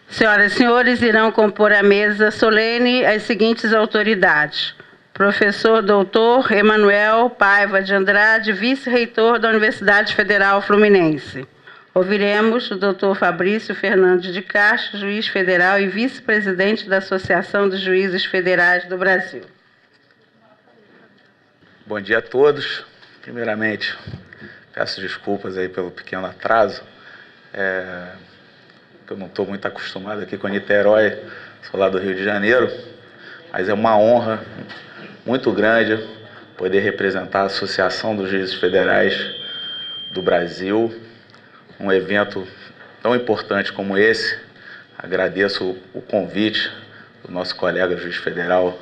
Senhoras e senhores, irão compor a mesa solene as seguintes autoridades: professor doutor Emanuel Paiva de Andrade, vice-reitor da Universidade Federal Fluminense. Ouviremos o doutor Fabrício Fernandes de Castro, juiz federal e vice-presidente da Associação dos Juízes Federais do Brasil. Bom dia a todos. Primeiramente, peço desculpas aí pelo pequeno atraso. Eu não estou muito acostumado aqui com Niterói, sou lá do Rio de Janeiro, mas é uma honra muito grande poder representar a Associação dos Juízes Federais do Brasil, um evento tão importante como esse. Agradeço o convite do nosso colega juiz federal,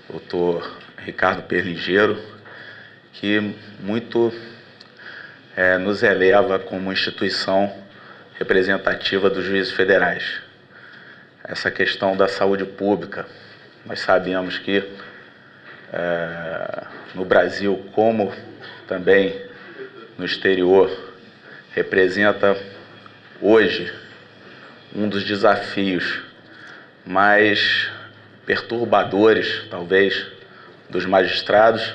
doutor Ricardo Perlingeiro, que muito nos eleva como instituição representativa dos juízes federais. Essa questão da saúde pública, nós sabemos que no Brasil, como também no exterior, representa hoje um dos desafios mais perturbadores, talvez, dos magistrados,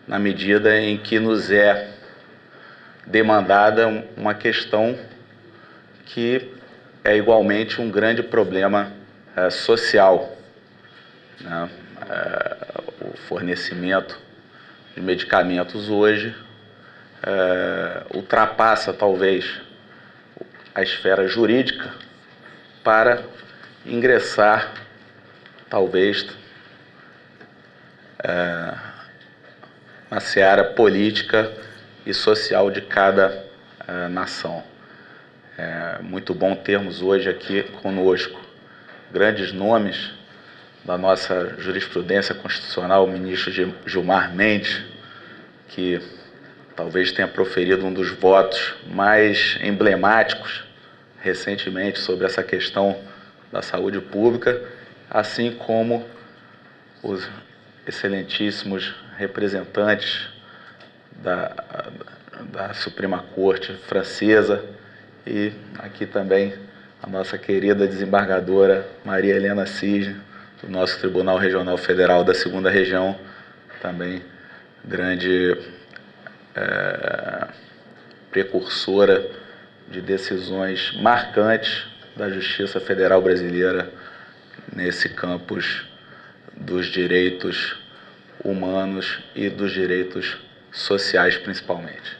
na medida em que nos é demandada uma questão que é igualmente um grande problema social, né? O fornecimento de medicamentos hoje ultrapassa talvez a esfera jurídica para ingressar talvez na seara política e social de cada nação. É muito bom termos hoje aqui conosco grandes nomes da nossa jurisprudência constitucional, o ministro Gilmar Mendes, que talvez tenha proferido um dos votos mais emblemáticos recentemente sobre essa questão da saúde pública, assim como os excelentíssimos representantes da Suprema Corte francesa, e aqui também a nossa querida desembargadora Maria Helena Cisne, do nosso Tribunal Regional Federal da 2ª Região, também grande precursora de decisões marcantes da Justiça Federal Brasileira nesse campus dos direitos humanos e dos direitos sociais, principalmente.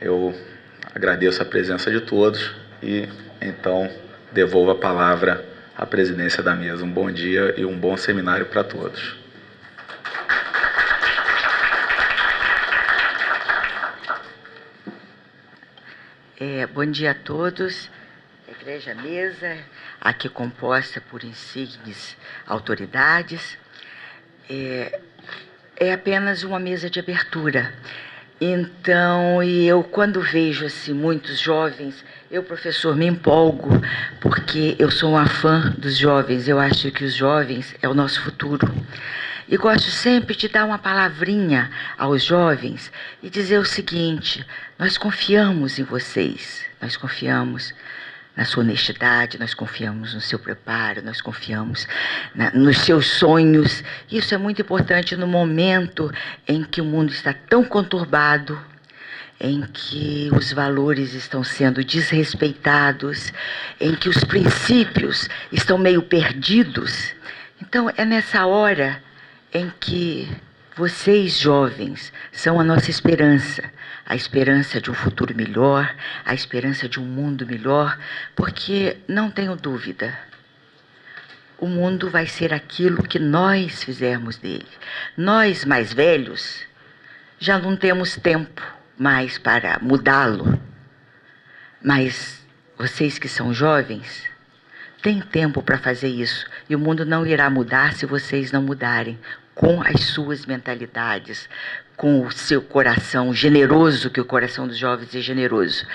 Eu agradeço a presença de todos e, então, devolvo a palavra à presidência da mesa. Um bom dia e um bom seminário para todos. Bom dia a todos. Egregia mesa, aqui composta por insígnes autoridades. É apenas uma mesa de abertura. Então, eu quando vejo assim, muitos jovens, eu, professor, me empolgo, porque eu sou uma fã dos jovens, eu acho que os jovens é o nosso futuro. E gosto sempre de dar uma palavrinha aos jovens e dizer o seguinte: nós confiamos em vocês, nós confiamos na sua honestidade, nós confiamos no seu preparo, nós confiamos nos seus sonhos. Isso é muito importante no momento em que o mundo está tão conturbado, em que os valores estão sendo desrespeitados, em que os princípios estão meio perdidos. Então, é nessa hora em que vocês, jovens, são a nossa esperança, a esperança de um futuro melhor, a esperança de um mundo melhor, porque, não tenho dúvida, o mundo vai ser aquilo que nós fizermos dele. Nós, mais velhos, já não temos tempo mais para mudá-lo, mas vocês que são jovens, têm tempo para fazer isso, e o mundo não irá mudar se vocês não mudarem com as suas mentalidades, com o seu coração generoso, que o coração dos jovens é generoso.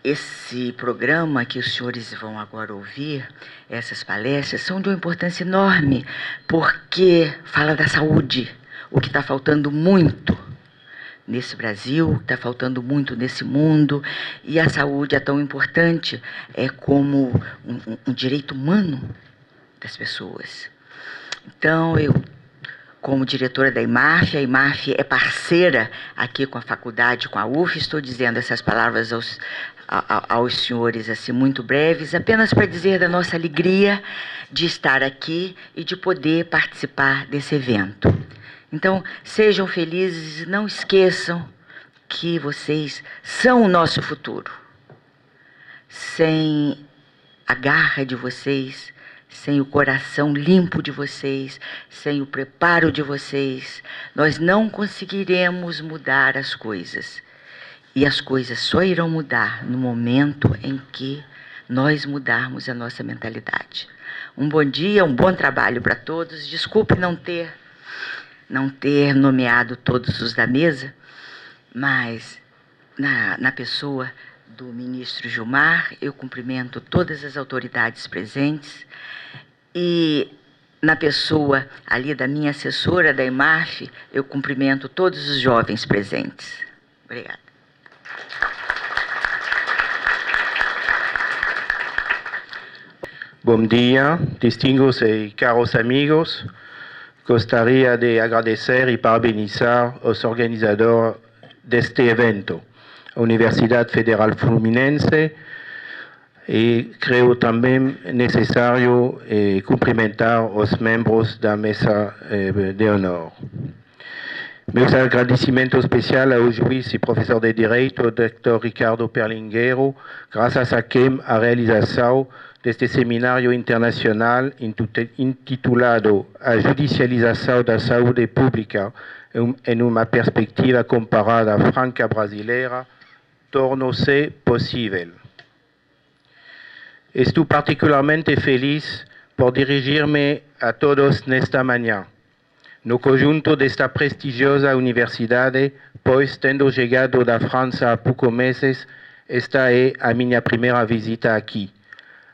Esse programa que os senhores vão agora ouvir, essas palestras, são de uma importância enorme, porque fala da saúde, o que está faltando muito nesse Brasil, está faltando muito nesse mundo, e a saúde é tão importante como um direito humano das pessoas. Então, eu, como diretora da IMAF, a IMAF é parceira aqui com a faculdade, com a UF, estou dizendo essas palavras aos senhores assim, muito breves, apenas para dizer da nossa alegria de estar aqui e de poder participar desse evento. Então, sejam felizes, não esqueçam que vocês são o nosso futuro. Sem a garra de vocês, sem o coração limpo de vocês, sem o preparo de vocês, nós não conseguiremos mudar as coisas. E as coisas só irão mudar no momento em que nós mudarmos a nossa mentalidade. Um bom dia, um bom trabalho para todos. Desculpe não ter nomeado todos os da mesa, mas na pessoa do ministro Gilmar, eu cumprimento todas as autoridades presentes, e na pessoa ali da minha assessora da IMAF, eu cumprimento todos os jovens presentes. Obrigada. Bom dia, distinguidos e caros amigos. Gostaria de agradecer e parabenizar os organizadores deste evento, a Universidade Federal Fluminense, e creio também necessário cumprimentar os membros da mesa de honor. Meus agradecimentos especiais ao juiz e professor de Direito, Dr. Ricardo Perlingueiro, graças a quem a realização deste seminário internacional intitulado A Judicialização da Saúde Pública em uma perspectiva comparada franca brasileira tornou-se possível. Estou particularmente feliz por dirigir-me a todos nesta manhã, no conjunto desta prestigiosa universidade, pois, tendo chegado da França há poucos meses, esta é a minha primeira visita aqui.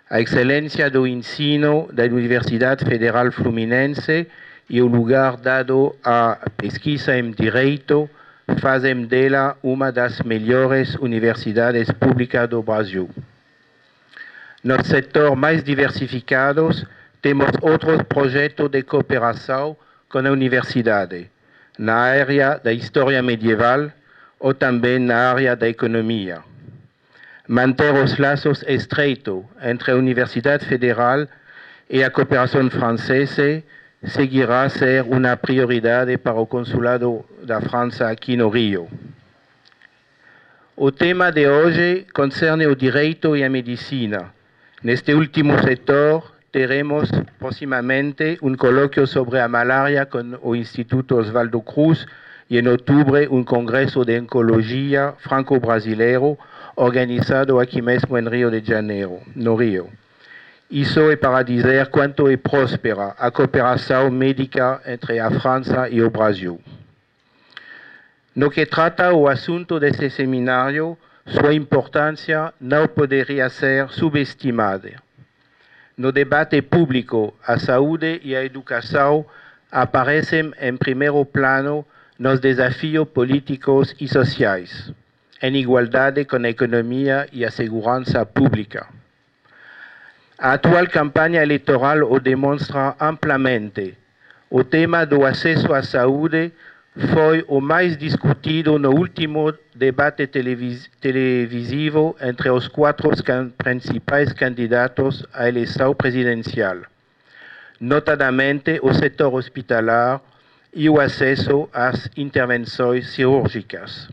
A excelência do ensino da Universidade Federal Fluminense e o lugar dado à pesquisa em Direito fazem dela uma das melhores universidades públicas do Brasil. No setor mais diversificado, temos outros projetos de cooperação com a universidade, na área da história medieval ou também na área da economia. Manter os laços estreitos entre a Universidade Federal e a cooperação francesa seguirá a ser uma prioridade para o Consulado da França aqui no Rio. O tema de hoje concerne o direito e a medicina. Neste último setor, teremos proximamente um colóquio sobre a malária com o Instituto Oswaldo Cruz e em outubro um congresso de oncologia franco-brasileiro organizado aqui mesmo em Rio de Janeiro, no Rio. Isso é para dizer quanto é próspera a cooperação médica entre a França e o Brasil. No que trata o assunto desse seminário, sua importância não poderia ser subestimada. No debate público, a saúde e a educação aparecem em primeiro plano nos desafios políticos e sociais, em igualdade com a economia e a segurança pública. A atual campanha eleitoral o demonstra amplamente. O tema do acesso à saúde foi o mais discutido no último debate televisivo entre os 4 principais candidatos à eleição presidencial, notadamente o setor hospitalar e o acesso às intervenções cirúrgicas.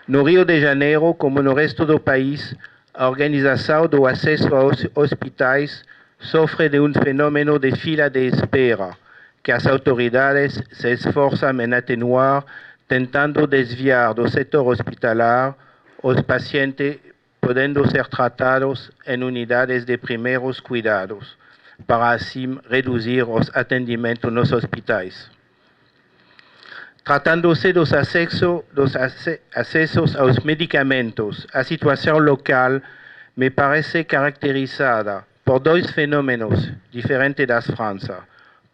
No Rio de Janeiro, como no resto do país, a organização do acesso aos hospitais sofre de um fenômeno de fila de espera, que as autoridades se esforçam em atenuar, tentando desviar do setor hospitalar os pacientes podendo ser tratados em unidades de primeiros cuidados, para assim reduzir os atendimentos nos hospitais. Tratando-se dos acessos aos medicamentos, a situação local me parece caracterizada por 2 fenômenos diferentes das França.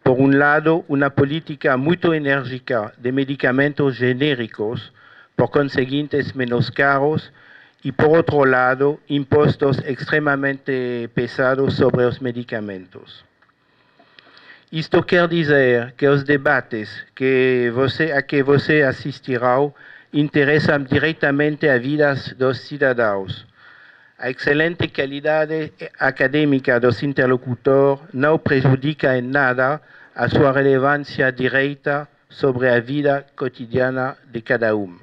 Por un lado, una política muy enérgica de medicamentos genéricos, por consiguientes menos caros, y por otro lado, impuestos extremamente pesados sobre los medicamentos. Isto quer dizer que os debates a que você assistirá interessam diretamente a vidas dos cidadãos. A excelente qualidade acadêmica dos interlocutores não prejudica em nada a sua relevância direta sobre a vida cotidiana de cada um.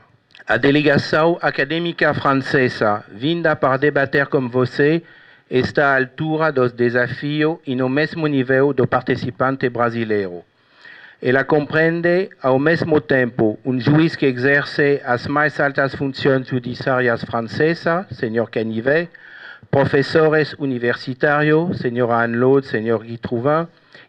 A delegação acadêmica francesa, vinda para debater com você, está à altura dos desafios e no mesmo nível do participante brasileiro. Ela compreende, ao mesmo tempo, juiz que exerce as mais altas funções judiciárias francesas, Sr. Canivet, professores universitários, Sr. Anne Laude, Sr. Guy Trouvin,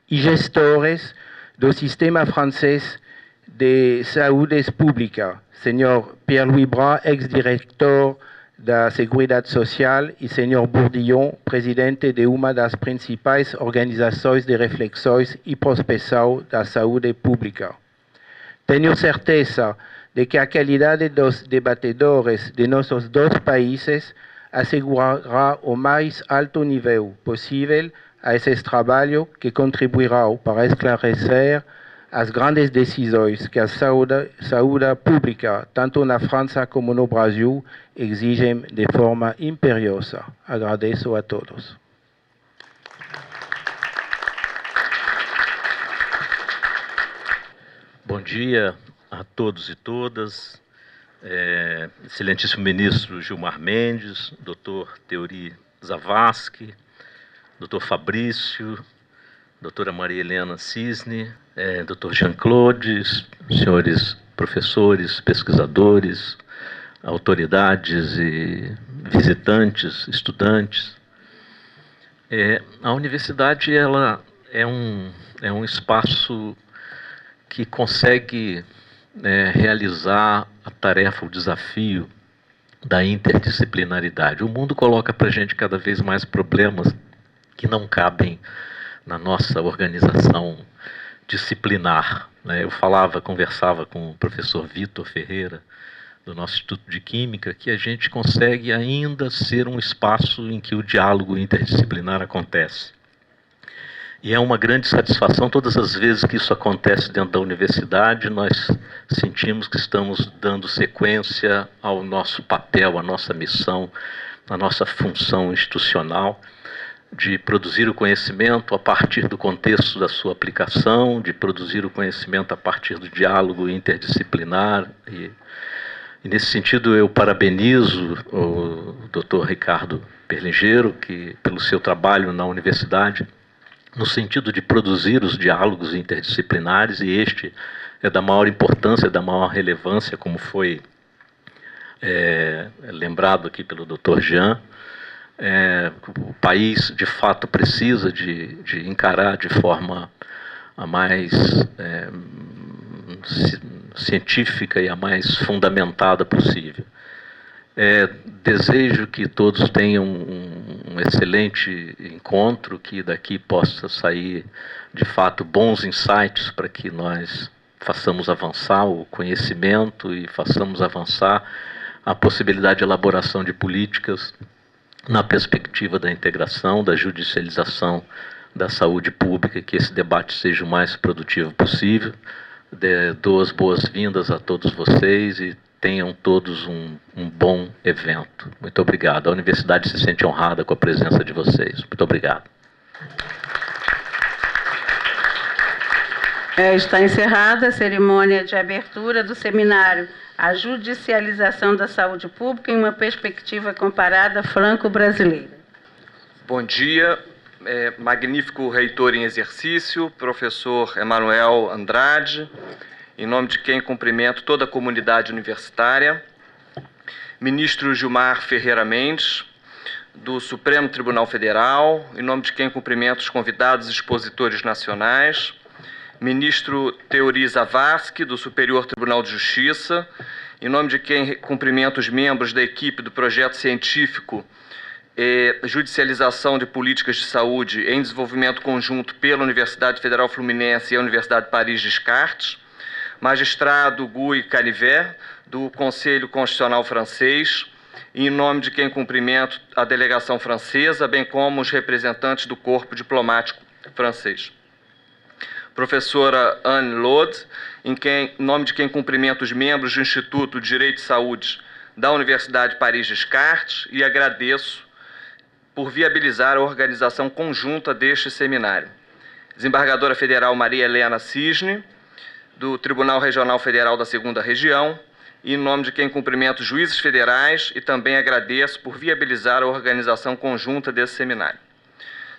e gestores do sistema francês de saúde pública, Sr. Pierre-Louis Bras, ex-diretor da Seguridade Social, e Sr. Bourdillon, presidente de uma das principais organizações de reflexões e prospecção da saúde pública. Tenho certeza de que a qualidade dos debatedores de nossos dois países assegurará o mais alto nível possível a esse trabalho que contribuirá para esclarecer as grandes decisões que a saúde pública, tanto na França como no Brasil, exigem de forma imperiosa. Agradeço a todos. Bom dia a todos e todas. Excelentíssimo ministro Gilmar Mendes, doutor Teori Zavascki, doutor Fabrício, doutora Maria Helena Cisne, doutor Jean-Claude, senhores professores, pesquisadores, autoridades e visitantes, estudantes. A universidade ela é um espaço que consegue realizar a tarefa, o desafio da interdisciplinaridade. O mundo coloca para a gente cada vez mais problemas que não cabem na nossa organização disciplinar. Eu conversava com o professor Vitor Ferreira, do nosso Instituto de Química, que a gente consegue ainda ser um espaço em que o diálogo interdisciplinar acontece. E é uma grande satisfação, todas as vezes que isso acontece dentro da universidade, nós sentimos que estamos dando sequência ao nosso papel, à nossa missão, à nossa função institucional, de produzir o conhecimento a partir do contexto da sua aplicação, de produzir o conhecimento a partir do diálogo interdisciplinar. E nesse sentido eu parabenizo o Dr. Ricardo Perlingeiro, que pelo seu trabalho na universidade, no sentido de produzir os diálogos interdisciplinares, e este é da maior importância, da maior relevância, como foi lembrado aqui pelo Dr. Jean. O país, de fato, precisa de encarar de forma a mais científica e a mais fundamentada possível. Desejo que todos tenham um excelente encontro, que daqui possa sair, de fato, bons insights para que nós façamos avançar o conhecimento e façamos avançar a possibilidade de elaboração de políticas na perspectiva da integração, da judicialização da saúde pública, que esse debate seja o mais produtivo possível. Dou as boas-vindas a todos vocês e tenham todos um bom evento. Muito obrigado. A universidade se sente honrada com a presença de vocês. Muito obrigado. Está encerrada a cerimônia de abertura do seminário A Judicialização da Saúde Pública em uma Perspectiva Comparada Franco-Brasileira. Bom dia, magnífico reitor em exercício, professor Emanuel Andrade, em nome de quem cumprimento toda a comunidade universitária, ministro Gilmar Ferreira Mendes, do Supremo Tribunal Federal, em nome de quem cumprimento os convidados expositores nacionais, ministro Teori Zavascki, do Superior Tribunal de Justiça, em nome de quem cumprimento os membros da equipe do projeto científico judicialização de políticas de saúde em desenvolvimento conjunto pela Universidade Federal Fluminense e a Universidade Paris Descartes, magistrado Guy Canivet, do Conselho Constitucional francês, em nome de quem cumprimento a delegação francesa, bem como os representantes do corpo diplomático francês. Professora Anne Lode, em nome de quem cumprimento os membros do Instituto de Direito de Saúde da Universidade Paris Descartes e agradeço por viabilizar a organização conjunta deste seminário. Desembargadora Federal Maria Helena Cisne, do Tribunal Regional Federal da 2ª Região, e em nome de quem cumprimento os juízes federais e também agradeço por viabilizar a organização conjunta desse seminário.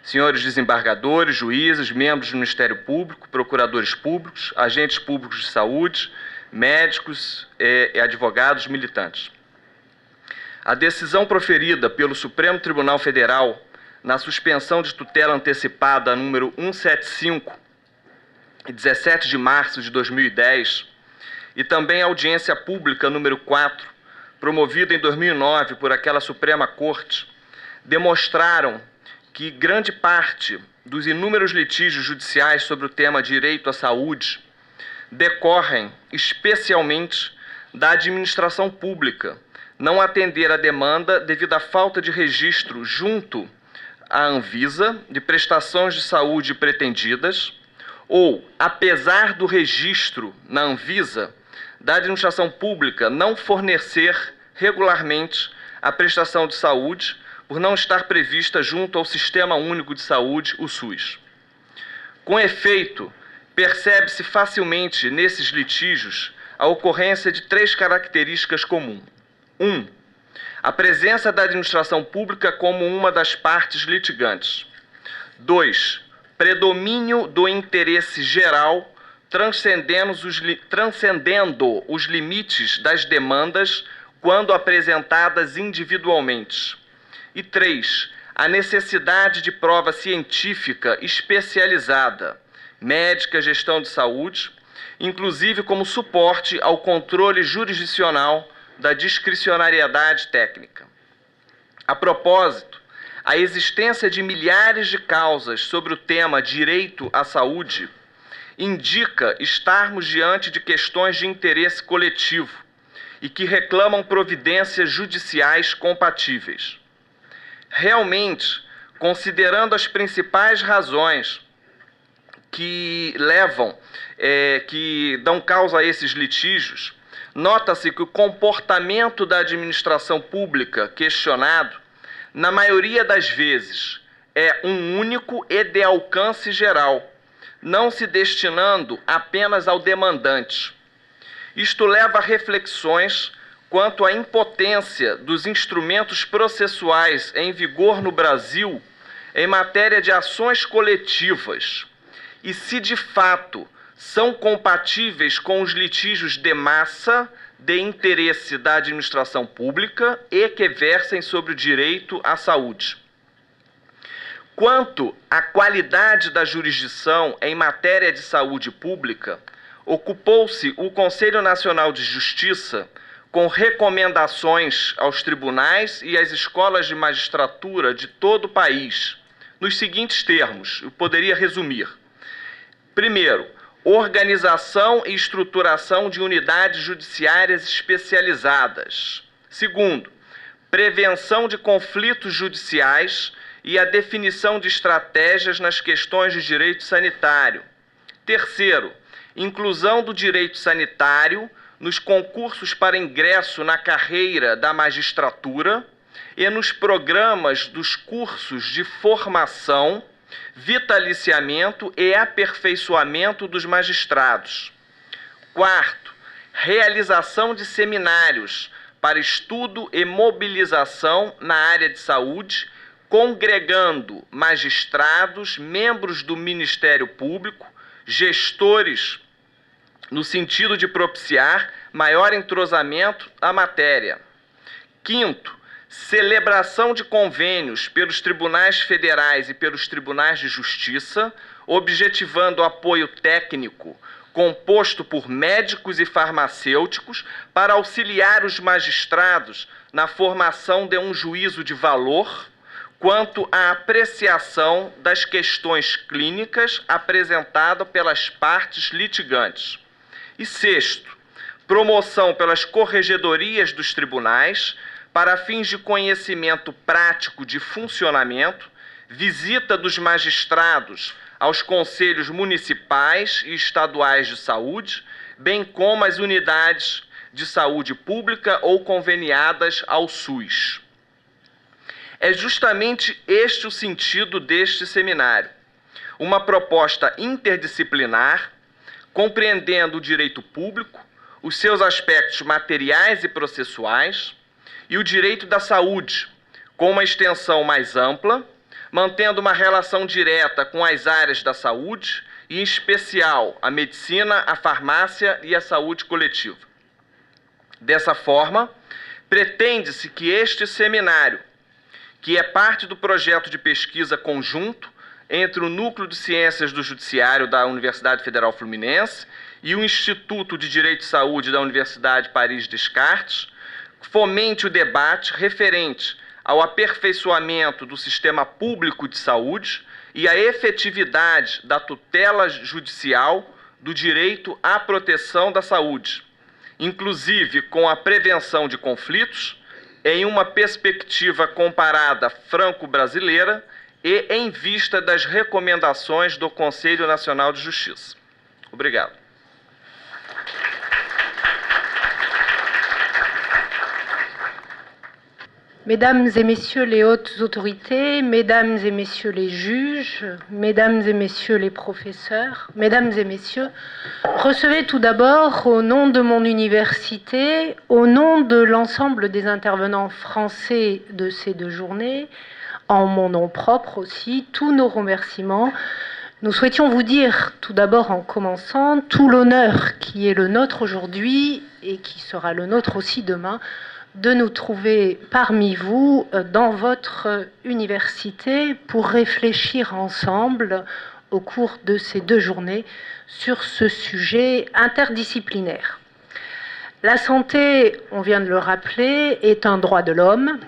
Senhores desembargadores, juízes, membros do Ministério Público, procuradores públicos, agentes públicos de saúde, médicos e advogados militantes. A decisão proferida pelo Supremo Tribunal Federal na suspensão de tutela antecipada número 175, 17 de março de 2010, e também a audiência pública número 4, promovida em 2009 por aquela Suprema Corte, demonstraram que grande parte dos inúmeros litígios judiciais sobre o tema direito à saúde decorrem especialmente da administração pública não atender à demanda devido à falta de registro junto à Anvisa de prestações de saúde pretendidas ou, apesar do registro na Anvisa, da administração pública não fornecer regularmente a prestação de saúde por não estar prevista junto ao Sistema Único de Saúde, o SUS. Com efeito, percebe-se facilmente nesses litígios a ocorrência de 3 características comuns. 1. A presença da administração pública como uma das partes litigantes. 2. Predomínio do interesse geral transcendendo os limites das demandas quando apresentadas individualmente. E 3. A necessidade de prova científica especializada, médica, gestão de saúde, inclusive como suporte ao controle jurisdicional da discricionariedade técnica. A propósito, a existência de milhares de causas sobre o tema direito à saúde indica estarmos diante de questões de interesse coletivo e que reclamam providências judiciais compatíveis. Realmente, considerando as principais razões que dão causa a esses litígios, nota-se que o comportamento da administração pública questionado, na maioria das vezes, é um único e de alcance geral, não se destinando apenas ao demandante. Isto leva a reflexões quanto à impotência dos instrumentos processuais em vigor no Brasil em matéria de ações coletivas e se, de fato, são compatíveis com os litígios de massa de interesse da administração pública e que versem sobre o direito à saúde. Quanto à qualidade da jurisdição em matéria de saúde pública, ocupou-se o Conselho Nacional de Justiça com recomendações aos tribunais e às escolas de magistratura de todo o país, nos seguintes termos, eu poderia resumir. Primeiro, organização e estruturação de unidades judiciárias especializadas. Segundo, prevenção de conflitos judiciais e a definição de estratégias nas questões de direito sanitário. Terceiro, inclusão do direito sanitário nos concursos para ingresso na carreira da magistratura e nos programas dos cursos de formação, vitaliciamento e aperfeiçoamento dos magistrados. Quarto, realização de seminários para estudo e mobilização na área de saúde, congregando magistrados, membros do Ministério Público, gestores, no sentido de propiciar maior entrosamento à matéria. Quinto, celebração de convênios pelos tribunais federais e pelos tribunais de justiça, objetivando o apoio técnico composto por médicos e farmacêuticos para auxiliar os magistrados na formação de um juízo de valor, quanto à apreciação das questões clínicas apresentadas pelas partes litigantes. E sexto, promoção pelas corregedorias dos tribunais para fins de conhecimento prático de funcionamento, visita dos magistrados aos conselhos municipais e estaduais de saúde, bem como as unidades de saúde pública ou conveniadas ao SUS. É justamente este o sentido deste seminário, uma proposta interdisciplinar, compreendendo o direito público, os seus aspectos materiais e processuais, e o direito da saúde, com uma extensão mais ampla, mantendo uma relação direta com as áreas da saúde, e em especial a medicina, a farmácia e a saúde coletiva. Dessa forma, pretende-se que este seminário, que é parte do projeto de pesquisa conjunto entre o Núcleo de Ciências do Judiciário da Universidade Federal Fluminense e o Instituto de Direito de Saúde da Universidade Paris Descartes, fomente o debate referente ao aperfeiçoamento do sistema público de saúde e à efetividade da tutela judicial do direito à proteção da saúde, inclusive com a prevenção de conflitos, em uma perspectiva comparada franco-brasileira e em vista das recomendações do Conselho Nacional de Justiça. Obrigado. Mesdames et messieurs les hautes autorités, mesdames et messieurs les juges, mesdames et messieurs les professeurs, mesdames et messieurs, recevez tout d'abord, au nom de mon université, au nom de l'ensemble des intervenants français de ces 2 journées, en mon nom propre aussi, tous nos remerciements. Nous souhaitions vous dire tout d'abord en commençant tout l'honneur qui est le nôtre aujourd'hui et qui sera le nôtre aussi demain, de nous trouver parmi vous dans votre université pour réfléchir ensemble au cours de ces 2 journées sur ce sujet interdisciplinaire. La santé, on vient de le rappeler, est un droit de l'homme.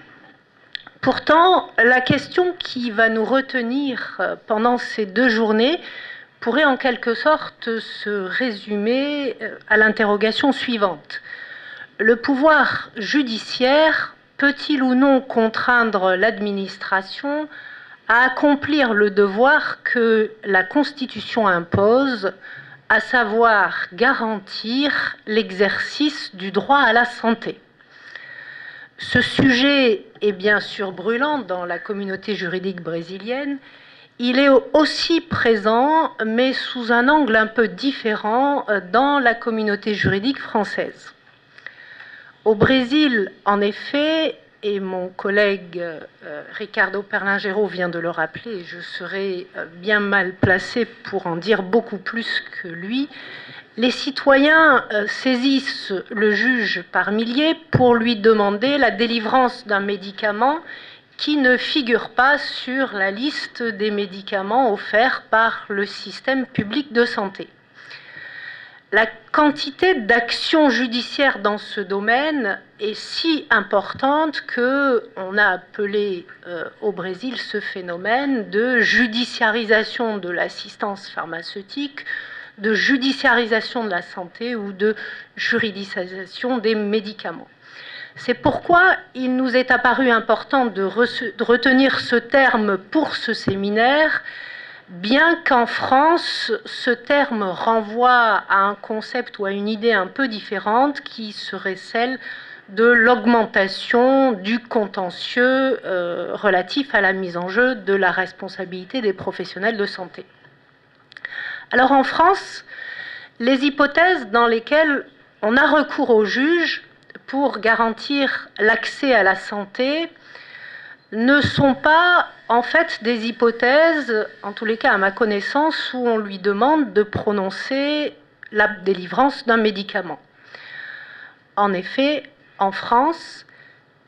Pourtant, la question qui va nous retenir pendant ces 2 journées pourrait en quelque sorte se résumer à l'interrogation suivante. Le pouvoir judiciaire peut-il ou non contraindre l'administration à accomplir le devoir que la Constitution impose, à savoir garantir l'exercice du droit à la santé? Ce sujet est bien sûr brûlant dans la communauté juridique brésilienne. Il est aussi présent, mais sous un angle un peu différent, dans la communauté juridique française. Au Brésil, en effet, et mon collègue Ricardo Perlingero vient de le rappeler, et je serai bien mal placé pour en dire beaucoup plus que lui, les citoyens saisissent le juge par milliers pour lui demander la délivrance d'un médicament qui ne figure pas sur la liste des médicaments offerts par le système public de santé. La quantité d'actions judiciaires dans ce domaine est si importante qu'on a appelé au Brésil ce phénomène de judiciarisation de l'assistance pharmaceutique, de judiciarisation de la santé ou de juridisation des médicaments. C'est pourquoi il nous est apparu important de retenir ce terme pour ce séminaire, bien qu'en France, ce terme renvoie à un concept ou à une idée un peu différente qui serait celle de l'augmentation du contentieux relatif à la mise en jeu de la responsabilité des professionnels de santé. Alors en France, les hypothèses dans lesquelles on a recours au juge pour garantir l'accès à la santé ne sont pas en fait des hypothèses, en tous les cas à ma connaissance, où on lui demande de prononcer la délivrance d'un médicament. En effet, en France,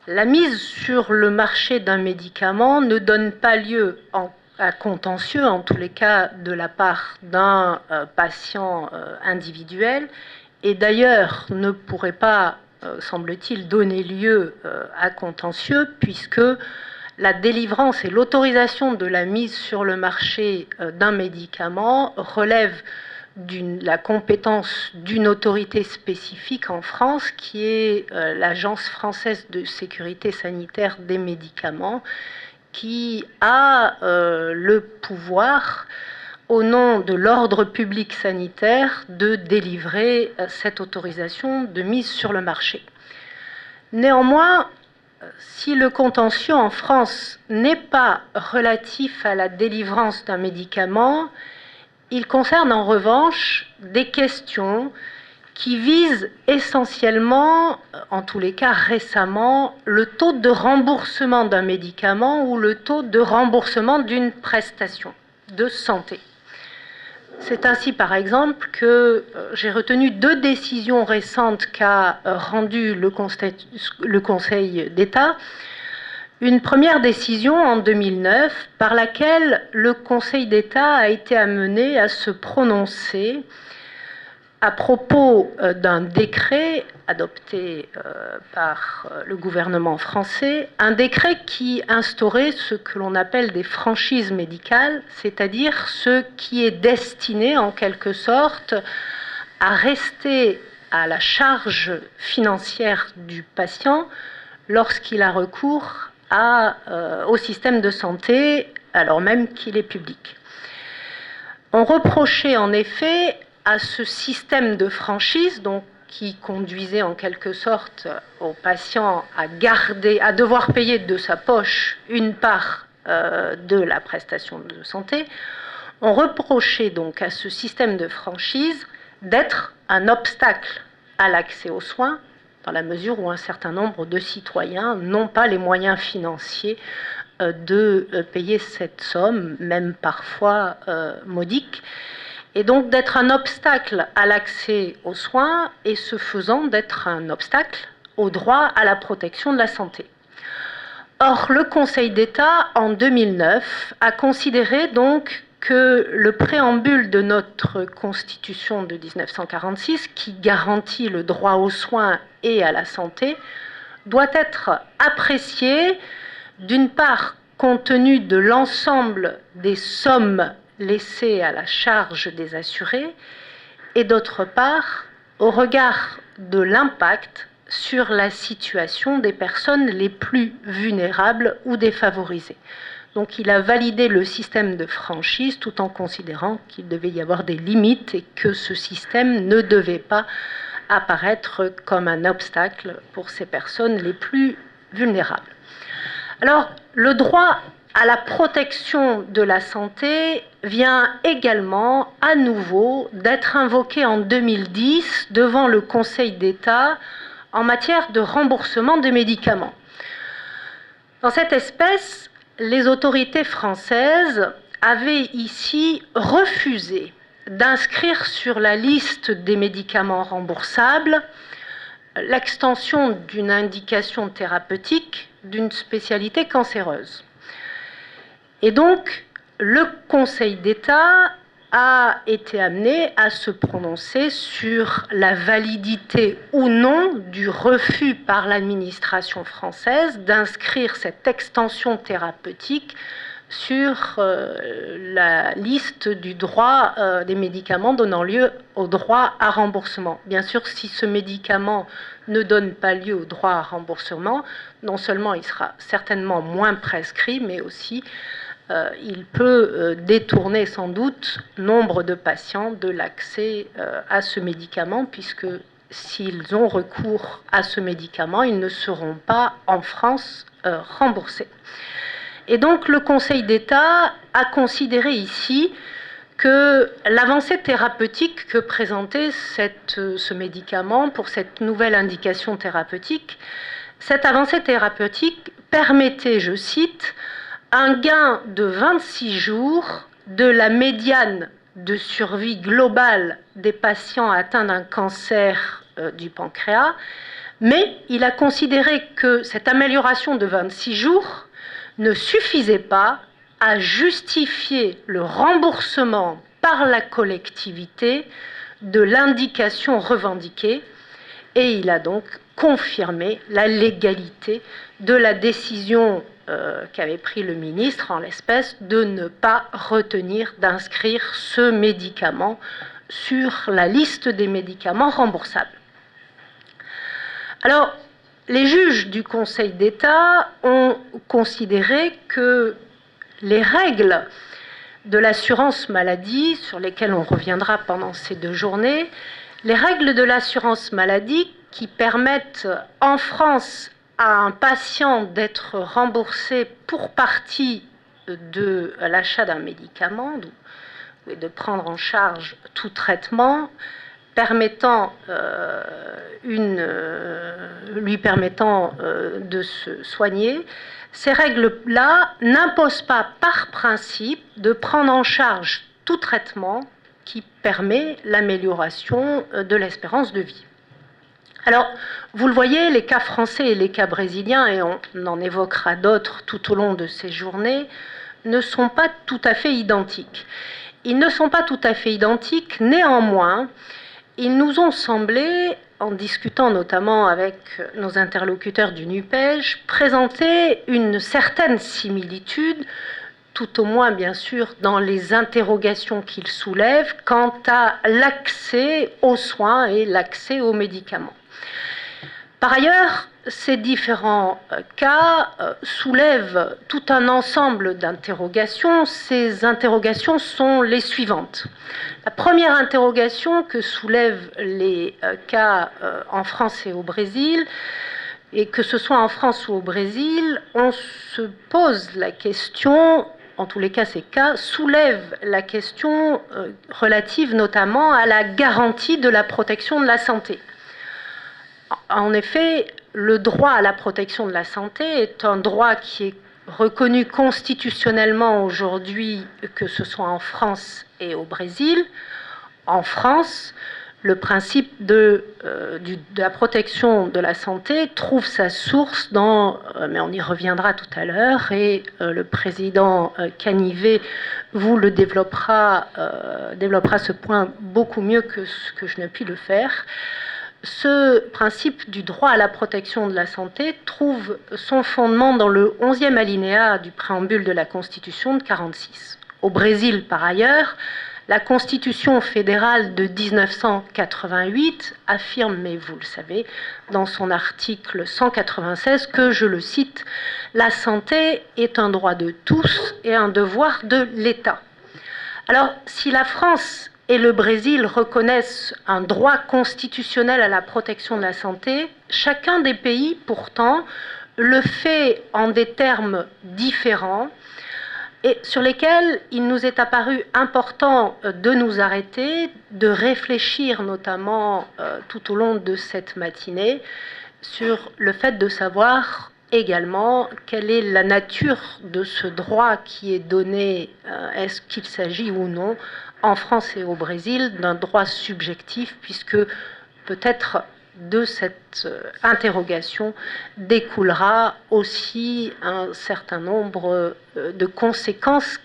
la mise sur le marché d'un médicament ne donne pas lieu à contentieux, en tous les cas de la part d'un patient individuel, et d'ailleurs ne pourrait pas, semble-t-il, donner lieu à contentieux, puisque la délivrance et l'autorisation de la mise sur le marché d'un médicament relève de la compétence d'une autorité spécifique en France, qui est l'Agence française de sécurité sanitaire des médicaments, qui a le pouvoir, au nom de l'ordre public sanitaire, de délivrer cette autorisation de mise sur le marché. Néanmoins, si le contentieux en France n'est pas relatif à la délivrance d'un médicament, il concerne en revanche des questions qui visent essentiellement, en tous les cas récemment, le taux de remboursement d'un médicament ou le taux de remboursement d'une prestation de santé. C'est ainsi, par exemple, que j'ai retenu 2 décisions récentes qu'a rendues le Conseil d'État. Une première décision en 2009, par laquelle le Conseil d'État a été amené à se prononcer à propos d'un décret adopté par le gouvernement français, un décret qui instaurait ce que l'on appelle des franchises médicales, c'est-à-dire ce qui est destiné en quelque sorte à rester à la charge financière du patient lorsqu'il a recours au système de santé alors même qu'il est public. On reprochait en effet à ce système de franchise, donc, qui conduisait en quelque sorte au patient à devoir payer de sa poche une part de la prestation de santé, on reprochait donc à ce système de franchise d'être un obstacle à l'accès aux soins, dans la mesure où un certain nombre de citoyens n'ont pas les moyens financiers de payer cette somme, même parfois modique, et donc d'être un obstacle à l'accès aux soins et ce faisant d'être un obstacle au droit à la protection de la santé. Or, le Conseil d'État, en 2009, a considéré donc que le préambule de notre Constitution de 1946, qui garantit le droit aux soins et à la santé, doit être apprécié, d'une part, compte tenu de l'ensemble des sommes laissées à la charge des assurés, et d'autre part, au regard de l'impact sur la situation des personnes les plus vulnérables ou défavorisées. Donc il a validé le système de franchise tout en considérant qu'il devait y avoir des limites et que ce système ne devait pas apparaître comme un obstacle pour ces personnes les plus vulnérables. Alors, le droit à la protection de la santé vient également à nouveau d'être invoqué en 2010 devant le Conseil d'État en matière de remboursement des médicaments. Dans cette espèce, les autorités françaises avaient ici refusé d'inscrire sur la liste des médicaments remboursables l'extension d'une indication thérapeutique d'une spécialité cancéreuse. Et donc, le Conseil d'État a été amené à se prononcer sur la validité ou non du refus par l'administration française d'inscrire cette extension thérapeutique sur la liste du droit des médicaments donnant lieu au droit à remboursement. Bien sûr, si ce médicament ne donne pas lieu au droit à remboursement, non seulement il sera certainement moins prescrit, mais aussi il peut détourner sans doute nombre de patients de l'accès à ce médicament, puisque s'ils ont recours à ce médicament, ils ne seront pas en France remboursés. Et donc le Conseil d'État a considéré ici que l'avancée thérapeutique que présentait ce médicament pour cette nouvelle indication thérapeutique, cette avancée thérapeutique permettait, je cite, un gain de 26 jours de la médiane de survie globale des patients atteints d'un cancer du pancréas, mais il a considéré que cette amélioration de 26 jours ne suffisait pas à justifier le remboursement par la collectivité de l'indication revendiquée, et il a donc confirmé la légalité de la décision qu'avait pris le ministre en l'espèce de ne pas retenir d'inscrire ce médicament sur la liste des médicaments remboursables. Alors, les juges du Conseil d'État ont considéré que les règles de l'assurance maladie, sur lesquelles on reviendra pendant ces 2 journées, les règles de l'assurance maladie qui permettent en France à un patient d'être remboursé pour partie de l'achat d'un médicament, de prendre en charge tout traitement, lui permettant de se soigner, ces règles-là n'imposent pas par principe de prendre en charge tout traitement qui permet l'amélioration de l'espérance de vie. Alors, vous le voyez, les cas français et les cas brésiliens, et on en évoquera d'autres tout au long de ces journées, ne sont pas tout à fait identiques. Ils ne sont pas tout à fait identiques, néanmoins, ils nous ont semblé, en discutant notamment avec nos interlocuteurs du NUPEJ, présenter une certaine similitude, tout au moins bien sûr dans les interrogations qu'ils soulèvent quant à l'accès aux soins et l'accès aux médicaments. Par ailleurs, ces différents cas soulèvent tout un ensemble d'interrogations. Ces interrogations sont les suivantes. La première interrogation que soulèvent les cas en France et au Brésil, et que ce soit en France ou au Brésil, on se pose la question, en tous les cas ces cas, soulèvent la question relative notamment à la garantie de la protection de la santé. En effet, le droit à la protection de la santé est un droit qui est reconnu constitutionnellement aujourd'hui, que ce soit en France et au Brésil. En France, le principe de la protection de la santé trouve sa source dans, mais on y reviendra tout à l'heure, et le président Canivet vous le développera ce point beaucoup mieux que ce que je ne puis le faire. Ce principe du droit à la protection de la santé trouve son fondement dans le 11e alinéa du préambule de la Constitution de 1946. Au Brésil, par ailleurs, la Constitution fédérale de 1988 affirme, mais vous le savez, dans son article 196 que, je le cite, « La santé est un droit de tous et un devoir de l'État ». Alors, si la France et le Brésil reconnaissent un droit constitutionnel à la protection de la santé, chacun des pays, pourtant, le fait en des termes différents et sur lesquels il nous est apparu important de nous arrêter, de réfléchir notamment tout au long de cette matinée sur le fait de savoir également quelle est la nature de ce droit qui est donné, est-ce qu'il s'agit ou non en France et au Brésil d'un droit subjectif, puisque peut-être de cette interrogation découlera aussi un certain nombre de conséquences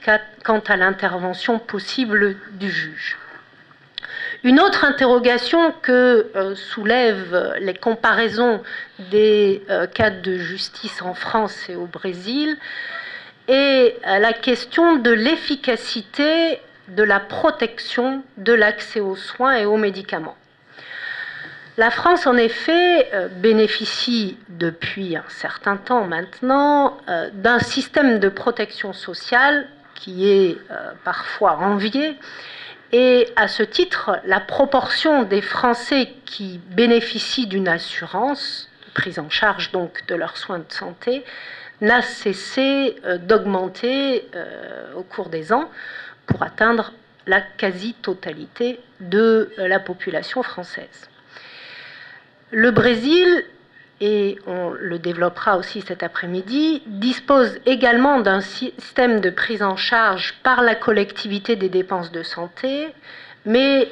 quant à l'intervention possible du juge. Une autre interrogation que soulèvent les comparaisons des cas de justice en France et au Brésil est la question de l'efficacité de la protection de l'accès aux soins et aux médicaments. La France, en effet, bénéficie depuis un certain temps maintenant d'un système de protection sociale qui est parfois envié. Et à ce titre, la proportion des Français qui bénéficient d'une assurance, prise en charge donc de leurs soins de santé, n'a cessé d'augmenter au cours des ans pour atteindre la quasi-totalité de la population française. Le Brésil, et on le développera aussi cet après-midi, dispose également d'un système de prise en charge par la collectivité des dépenses de santé, mais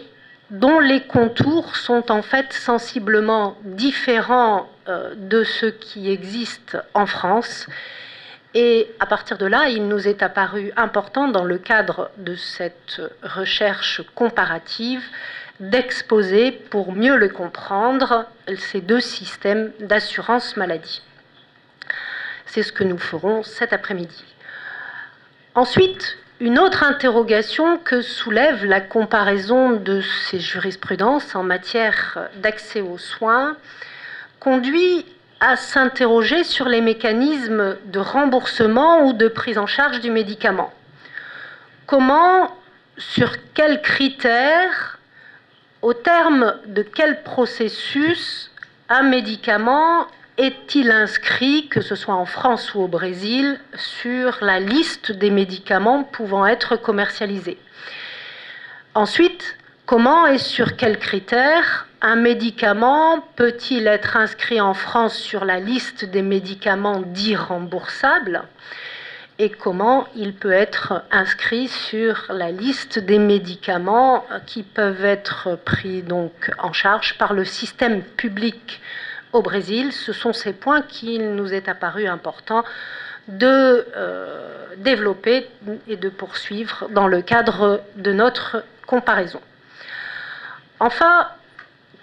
dont les contours sont en fait sensiblement différents de ceux qui existent en France. Et à partir de là, il nous est apparu important, dans le cadre de cette recherche comparative, d'exposer, pour mieux le comprendre, ces deux systèmes d'assurance maladie. C'est ce que nous ferons cet après-midi. Ensuite, une autre interrogation que soulève la comparaison de ces jurisprudences en matière d'accès aux soins conduit à s'interroger sur les mécanismes de remboursement ou de prise en charge du médicament. Comment, sur quels critères, au terme de quel processus un médicament est-il inscrit, que ce soit en France ou au Brésil, sur la liste des médicaments pouvant être commercialisés? Ensuite, comment et sur quels critères un médicament peut-il être inscrit en France sur la liste des médicaments dits remboursables? Et comment il peut être inscrit sur la liste des médicaments qui peuvent être pris donc en charge par le système public au Brésil? Ce sont ces points qu'il nous est apparu important de développer et de poursuivre dans le cadre de notre comparaison. Enfin,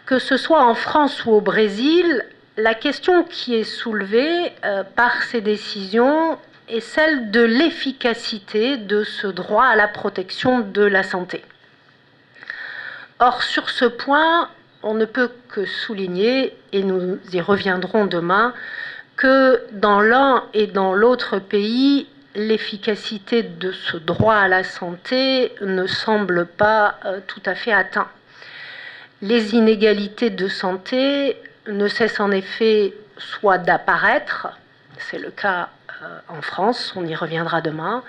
que ce soit en France ou au Brésil, la question qui est soulevée par ces décisions est celle de l'efficacité de ce droit à la protection de la santé. Or, sur ce point, on ne peut que souligner, et nous y reviendrons demain, que dans l'un et dans l'autre pays, l'efficacité de ce droit à la santé ne semble pas tout à fait atteinte. Les inégalités de santé ne cessent en effet soit d'apparaître, c'est le cas en France, on y reviendra demain,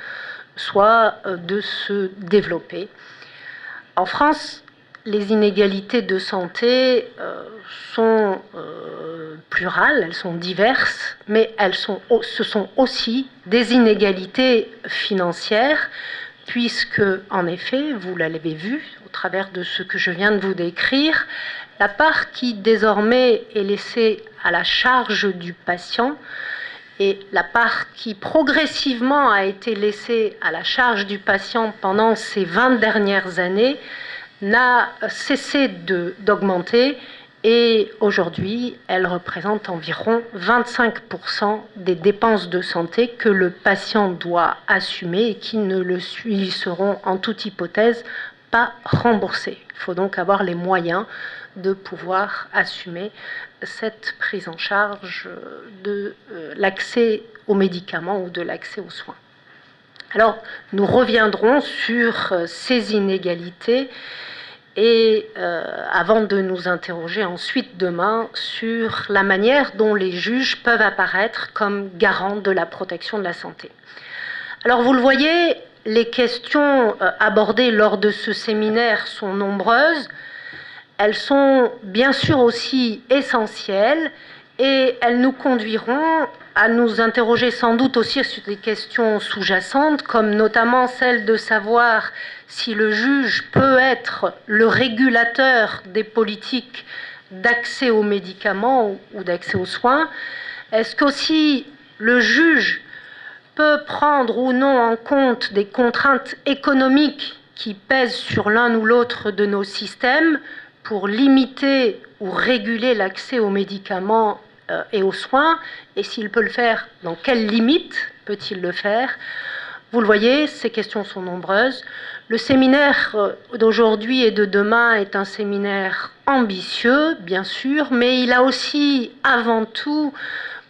soit de se développer. En France, les inégalités de santé sont plurales, elles sont diverses, mais ce sont aussi des inégalités financières, puisque, en effet, vous l'avez vu au travers de ce que je viens de vous décrire, la part qui désormais est laissée à la charge du patient et la part qui progressivement a été laissée à la charge du patient pendant ces 20 dernières années n'a cessé d'augmenter et aujourd'hui, elle représente environ 25% des dépenses de santé que le patient doit assumer et qui ne lui seront en toute hypothèse pas remboursées. Il faut donc avoir les moyens de pouvoir assumer cette prise en charge de l'accès aux médicaments ou de l'accès aux soins. Alors, nous reviendrons sur ces inégalités et avant de nous interroger ensuite demain sur la manière dont les juges peuvent apparaître comme garants de la protection de la santé. Alors, vous le voyez, les questions abordées lors de ce séminaire sont nombreuses. Elles sont bien sûr aussi essentielles et elles nous conduiront à nous interroger sans doute aussi sur des questions sous-jacentes, comme notamment celle de savoir si le juge peut être le régulateur des politiques d'accès aux médicaments ou d'accès aux soins. Est-ce qu'aussi le juge peut prendre ou non en compte des contraintes économiques qui pèsent sur l'un ou l'autre de nos systèmes pour limiter ou réguler l'accès aux médicaments et aux soins, et s'il peut le faire, dans quelles limites peut-il le faire? Vous le voyez, ces questions sont nombreuses. Le séminaire d'aujourd'hui et de demain est un séminaire ambitieux, bien sûr, mais il a aussi, avant tout,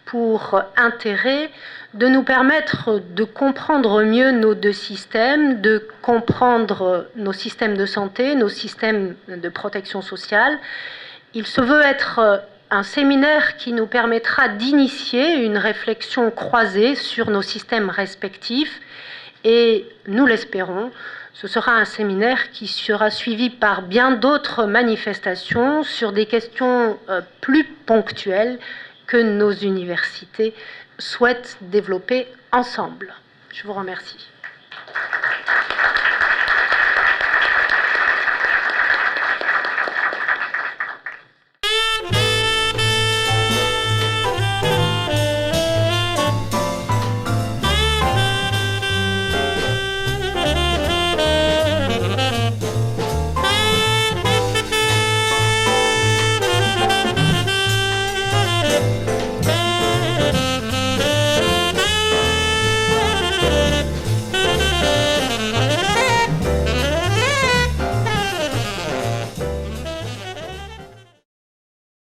pour intérêt de nous permettre de comprendre mieux nos deux systèmes, de comprendre nos systèmes de santé, nos systèmes de protection sociale. Il se veut être un séminaire qui nous permettra d'initier une réflexion croisée sur nos systèmes respectifs et, nous l'espérons, ce sera un séminaire qui sera suivi par bien d'autres manifestations sur des questions plus ponctuelles que nos universités souhaitent développer ensemble. Je vous remercie.